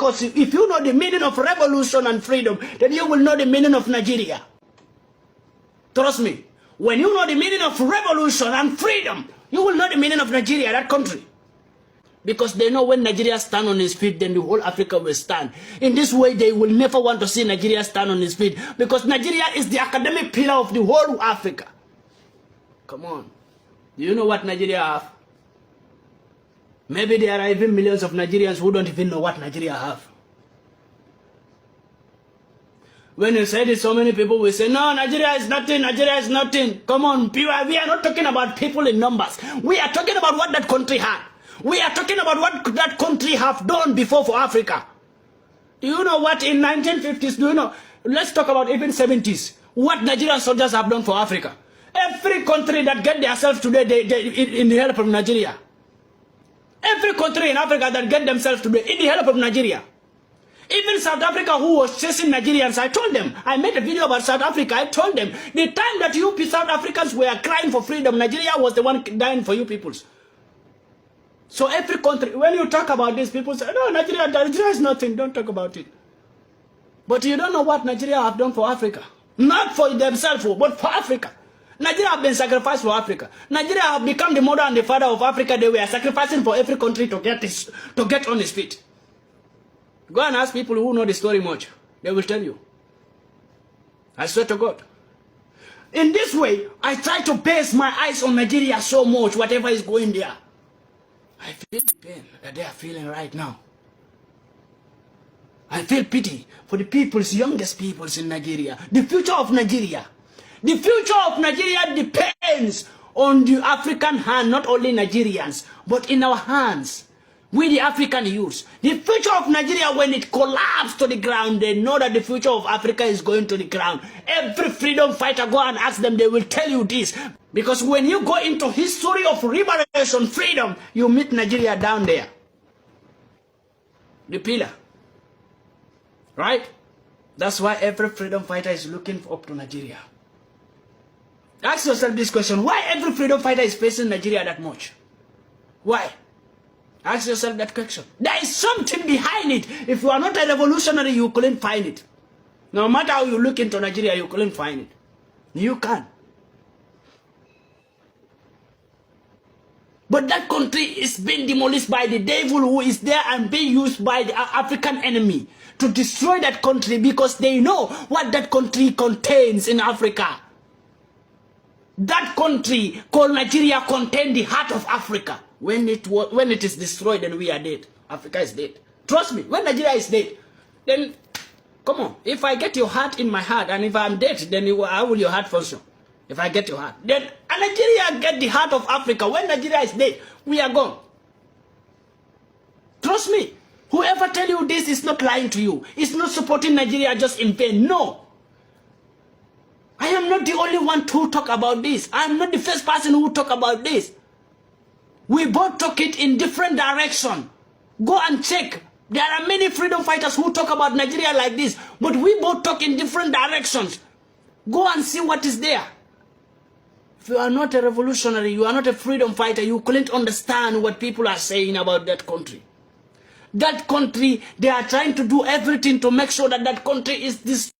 Because if you know the meaning of revolution and freedom, then you will know the meaning of Nigeria. Trust me. When you know the meaning of revolution and freedom, you will know the meaning of Nigeria, that country. Because they know when Nigeria stand on his feet, then the whole Africa will stand. In this way, they will never want to see Nigeria stand on his feet. Because Nigeria is the academic pillar of the whole Africa. Come on. Do you know what Nigeria have? Maybe there are even millions of Nigerians who don't even know what Nigeria have. When you say this, so many people will say, no, Nigeria is nothing, Nigeria is nothing. Come on, we are not talking about people in numbers. We are talking about what that country had. We are talking about what that country have done before for Africa. Do you know what in 1950s, do you know? Let's talk about even 70s. What Nigerian soldiers have done for Africa. Every country that get themselves today, they in the help of Nigeria. Every country in Africa that get themselves today, in the help of Nigeria. Even South Africa, who was chasing Nigerians, I told them, I made a video about South Africa, I told them, the time that you South Africans were crying for freedom, Nigeria was the one dying for you peoples. So every country, when you talk about this, people say, no, Nigeria is nothing, don't talk about it. But you don't know what Nigeria have done for Africa. Not for themselves, but for Africa. Nigeria have been sacrificed for Africa. Nigeria have become the mother and the father of Africa. They were sacrificing for every country to get on its feet. Go and ask people who know the story much. They will tell you. I swear to God. In this way, I try to base my eyes on Nigeria so much, whatever is going there. I feel the pain that they are feeling right now. I feel pity for the people's, youngest peoples in Nigeria. The future of Nigeria. The future of Nigeria depends on the African hand, not only Nigerians, but in our hands. We the African youths. The future of Nigeria, when it collapses to the ground, they know that the future of Africa is going to the ground. Every freedom fighter, go and ask them, they will tell you this. Because when you go into history of liberation, freedom, you meet Nigeria down there. The pillar. Right? That's why every freedom fighter is looking up to Nigeria. Ask yourself this question. Why every freedom fighter is facing Nigeria that much? Why? Ask yourself that question. There is something behind it. If you are not a revolutionary, you couldn't find it. No matter how you look into Nigeria, you couldn't find it. You can. But that country is being demolished by the devil who is there and being used by the African enemy to destroy that country because they know what that country contains in Africa. That country called Nigeria contains the heart of Africa. When it is destroyed, then we are dead. Africa is dead. Trust me, when Nigeria is dead, then, come on, if I get your heart in my heart, and if I'm dead, then how will your heart function? If I get your heart. Then Nigeria get the heart of Africa. When Nigeria is dead, we are gone. Trust me, whoever tell you this is not lying to you. It's not supporting Nigeria just in vain. No. I am not the only one to talk about this. I am not the first person who talk about this. We both talk it in different direction. Go and check. There are many freedom fighters who talk about Nigeria like this, but we both talk in different directions. Go and see what is there. If you are not a revolutionary, you are not a freedom fighter, you couldn't understand what people are saying about that country. That country, they are trying to do everything to make sure that that country is